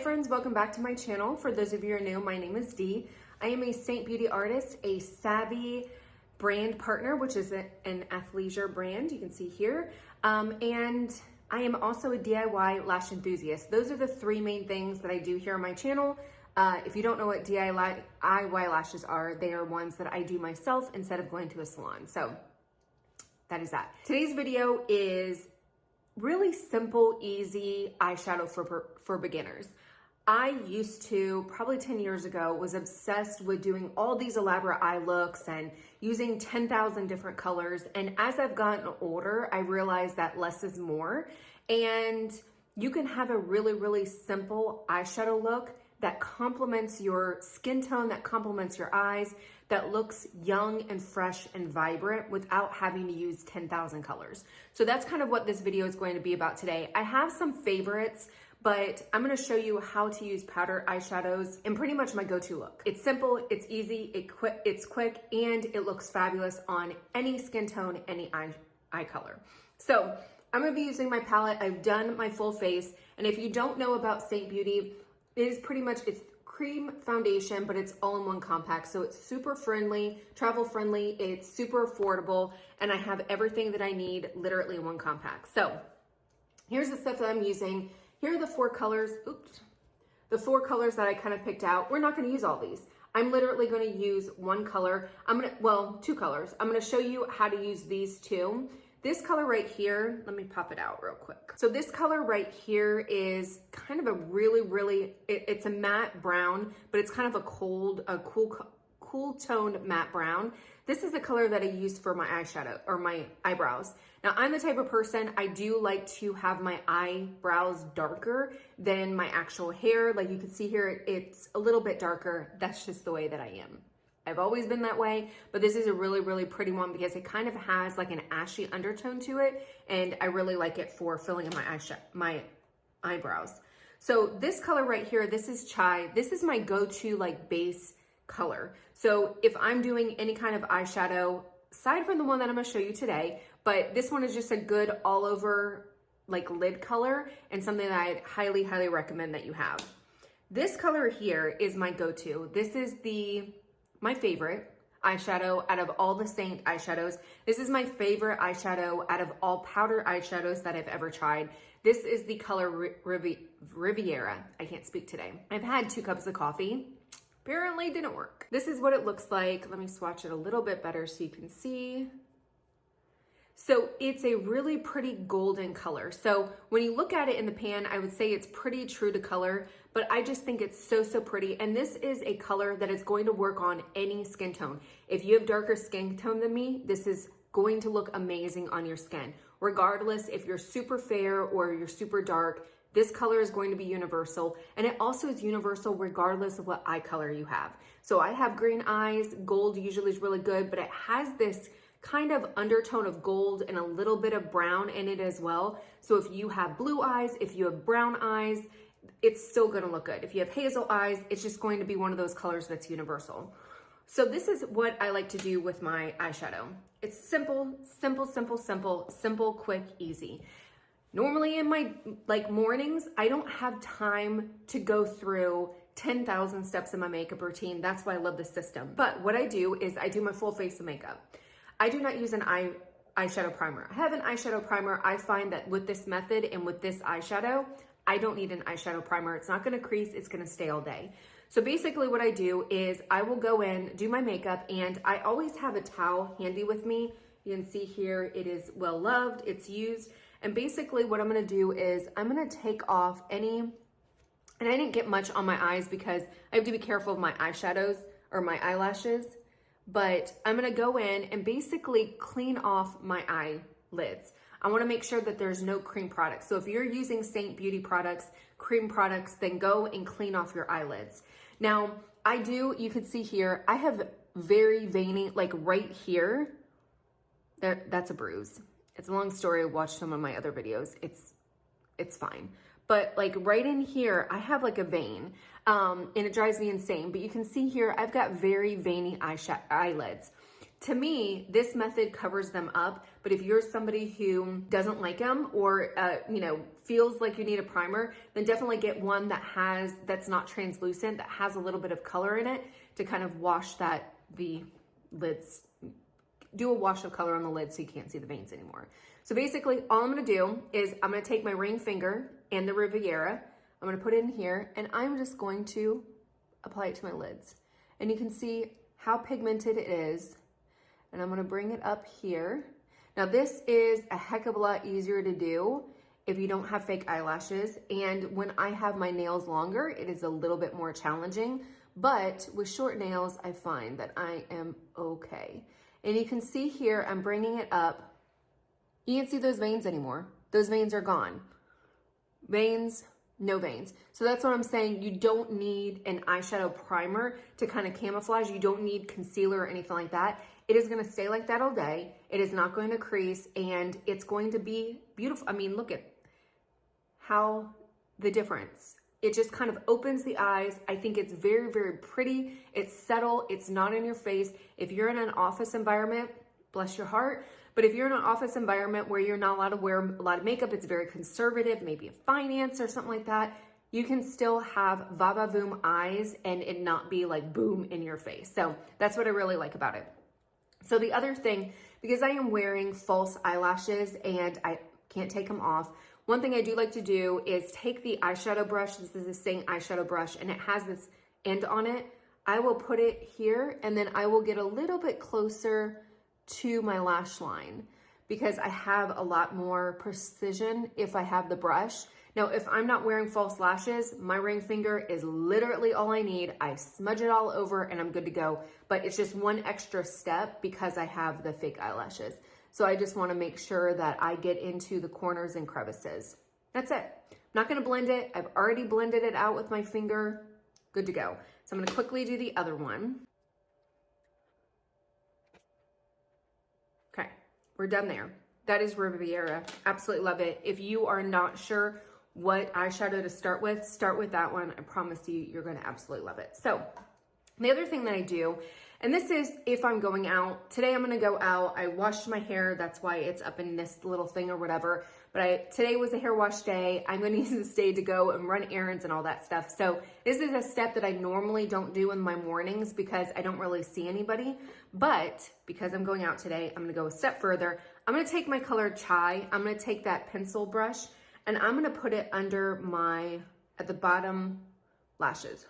friends, welcome back to my channel. For those of you who are new, my name is Dee. I am a Seint beauty artist, a Savvi brand partner, which is an athleisure brand, you can see here. And I am also a DIY lash enthusiast. Those are the three main things that I do here on my channel. If you don't know what DIY lashes are, they are ones that I do myself instead of going to a salon. So that is that. Today's video is really simple, easy eyeshadow for beginners. I used to, probably 10 years ago, was obsessed with doing all these elaborate eye looks and using 10,000 different colors. And as I've gotten older, I realized that less is more. And you can have a really, really simple eyeshadow look that complements your skin tone, that complements your eyes, that looks young and fresh and vibrant without having to use 10,000 colors. So that's kind of what this video is going to be about today. I have some favorites, but I'm gonna show you how to use powder eyeshadows and pretty much my go-to look. It's simple, it's easy, it's quick, and it looks fabulous on any skin tone, any eye color. So I'm gonna be using my palette. I've done my full face, and if you don't know about Seint Beauty, it is pretty much, it's cream foundation, but it's all-in-one compact. So it's super friendly, travel friendly, it's super affordable, and I have everything that I need literally in one compact. So here's the stuff that I'm using. Here are the four colors, the four colors that I kind of picked out. We're not gonna use all these. I'm literally gonna use one color. Two colors. I'm gonna show you how to use these two. This color right here, let me pop it out real quick. So this color right here is kind of a really, it's a matte brown, but it's kind of a cool toned matte brown. This is the color that I used for my eyeshadow or my eyebrows. Now I'm the type of person, I do like to have my eyebrows darker than my actual hair. Like you can see here, it's a little bit darker. That's just the way that I am. I've always been that way, but this is a really pretty one because it kind of has like an ashy undertone to it, and I really like it for filling in my eyebrows. So this color right here, this is Chai. This is my go-to like base color. So if I'm doing any kind of eyeshadow, aside from the one that I'm gonna show you today, but this one is just a good all over like lid color and something that I'd highly recommend that you have. This color here is my go-to. This is my favorite eyeshadow out of all the Seint eyeshadows. This is my favorite eyeshadow out of all powder eyeshadows that I've ever tried. This is the color Riviera. I can't speak today. I've had 2 cups of coffee. Apparently didn't work. This is what it looks like. Let me swatch it a little bit better so you can see. So it's a really pretty golden color. So when you look at it in the pan, I would say it's pretty true to color, but I just think it's so pretty. And this is a color that is going to work on any skin tone. If you have darker skin tone than me, this is going to look amazing on your skin. Regardless if you're super fair or you're super dark, this color is going to be universal. And it also is universal regardless of what eye color you have. So I have green eyes, gold usually is really good, but it has this kind of undertone of gold and a little bit of brown in it as well. So if you have blue eyes, if you have brown eyes, it's still gonna look good. If you have hazel eyes, it's just going to be one of those colors that's universal. So this is what I like to do with my eyeshadow. It's simple, quick, easy. Normally in my mornings, I don't have time to go through 10,000 steps in my makeup routine. That's why I love this system. But what I do is I do my full face of makeup. I do not use an eyeshadow primer. I have an eyeshadow primer. I find that with this method and with this eyeshadow, I don't need an eyeshadow primer. It's not gonna crease, it's gonna stay all day. So basically what I do is I will go in, do my makeup, and I always have a towel handy with me. You can see here, it is well loved, it's used. And basically what I'm gonna do is I'm gonna take off and I didn't get much on my eyes because I have to be careful of my eyeshadows or my eyelashes. But I'm gonna go in and basically clean off my eyelids. I wanna make sure that there's no cream products. So if you're using Seint Beauty products, cream products, then go and clean off your eyelids. Now, you can see here, I have very veiny, like right here, that's a bruise. It's a long story, watch some of my other videos, it's fine. But like right in here, I have like a vein and it drives me insane. But you can see here, I've got very veiny eyelids. To me, this method covers them up, but if you're somebody who doesn't like them or, feels like you need a primer, then definitely get one that's not translucent, that has a little bit of color in it to kind of wash the lids, do a wash of color on the lid so you can't see the veins anymore. So basically all I'm gonna do is I'm gonna take my ring finger and the Riviera, I'm gonna put it in here and I'm just going to apply it to my lids. And you can see how pigmented it is. And I'm gonna bring it up here. Now this is a heck of a lot easier to do if you don't have fake eyelashes. And when I have my nails longer, it is a little bit more challenging. But with short nails, I find that I am okay. And you can see here, I'm bringing it up. You can't see those veins anymore. Those veins are gone. Veins, no veins. So that's what I'm saying. You don't need an eyeshadow primer to kind of camouflage. You don't need concealer or anything like that. It is going to stay like that all day. It is not going to crease and it's going to be beautiful. I mean, look at how the difference. It just kind of opens the eyes. I think it's very, very pretty. It's subtle. It's not in your face. If you're in an office environment, bless your heart. But if you're in an office environment where you're not allowed to wear a lot of makeup, it's very conservative, maybe a finance or something like that, you can still have va-va-voom eyes and it not be like boom in your face. So that's what I really like about it. So the other thing, because I am wearing false eyelashes and I can't take them off, one thing I do like to do is take the eyeshadow brush. This is the Seint eyeshadow brush and it has this end on it. I will put it here and then I will get a little bit closer to my lash line because I have a lot more precision if I have the brush. Now, if I'm not wearing false lashes, my ring finger is literally all I need. I smudge it all over and I'm good to go. But it's just one extra step because I have the fake eyelashes. So I just want to make sure that I get into the corners and crevices. That's it. I'm not going to blend it. I've already blended it out with my finger. Good to go. So I'm going to quickly do the other one. Okay, we're done there. That is Riviera. Absolutely love it. If you are not sure what eyeshadow to start with that one. I promise you, you're going to absolutely love it. So the other thing that I do, and this is if I'm going out, today I'm going to go out. I washed my hair. That's why it's up in this little thing or whatever. But today was a hair wash day. I'm going to use this day to go and run errands and all that stuff. So this is a step that I normally don't do in my mornings because I don't really see anybody. But because I'm going out today, I'm going to go a step further. I'm going to take my color Chai. I'm going to take that pencil brush and I'm going to put it under at the bottom lashes.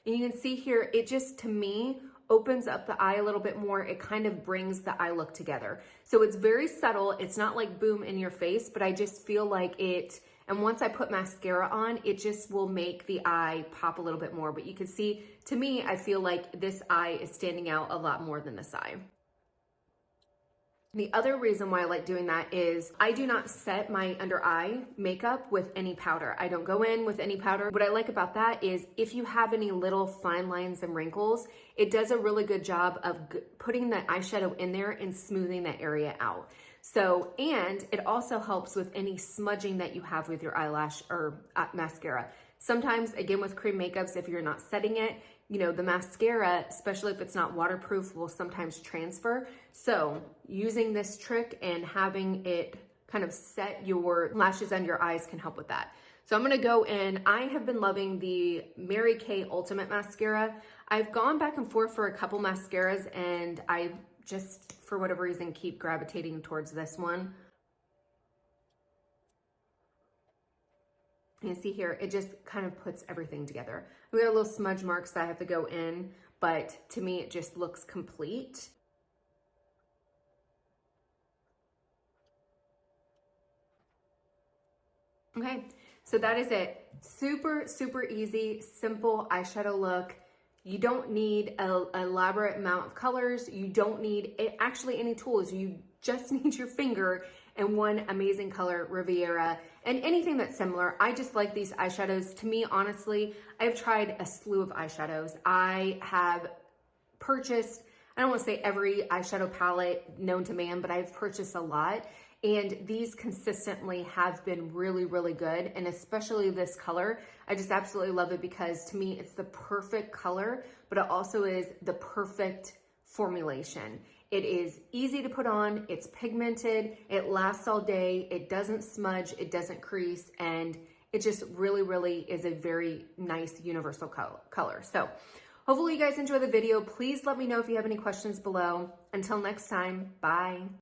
And you can see here, it just, to me, opens up the eye a little bit more. It kind of brings the eye look together. So it's very subtle. It's not like boom in your face, but I just feel like it, and once I put mascara on, it just will make the eye pop a little bit more. But you can see, to me, I feel like this eye is standing out a lot more than this eye. The other reason why I like doing that is I do not set my under eye makeup with any powder. I don't go in with any powder. What I like about that is if you have any little fine lines and wrinkles, it does a really good job of putting that eyeshadow in there and smoothing that area out. So, and it also helps with any smudging that you have with your eyelash or mascara. Sometimes, again, with cream makeups, if you're not setting it, you know, the mascara, especially if it's not waterproof, will sometimes transfer. So using this trick and having it kind of set your lashes and your eyes can help with that. So I'm going to go in. I have been loving the Mary Kay Ultimate Mascara. I've gone back and forth for a couple mascaras and I just, for whatever reason, keep gravitating towards this one. You see here, it just kind of puts everything together. We got little smudge marks that I have to go in, but to me, it just looks complete. Okay, so that is it. Super, super easy, simple eyeshadow look. You don't need an elaborate amount of colors. You don't need actually any tools. You just need your finger and one amazing color, Riviera, and anything that's similar. I just like these eyeshadows. To me, honestly, I've tried a slew of eyeshadows. I have purchased, I don't want to say every eyeshadow palette known to man, but I've purchased a lot. And these consistently have been really, really good. And especially this color, I just absolutely love it because to me, it's the perfect color, but it also is the perfect formulation. It is easy to put on, it's pigmented, it lasts all day, it doesn't smudge, it doesn't crease, and it just really is a very nice universal color. So hopefully you guys enjoy the video. Please let me know if you have any questions below. Until next time, bye.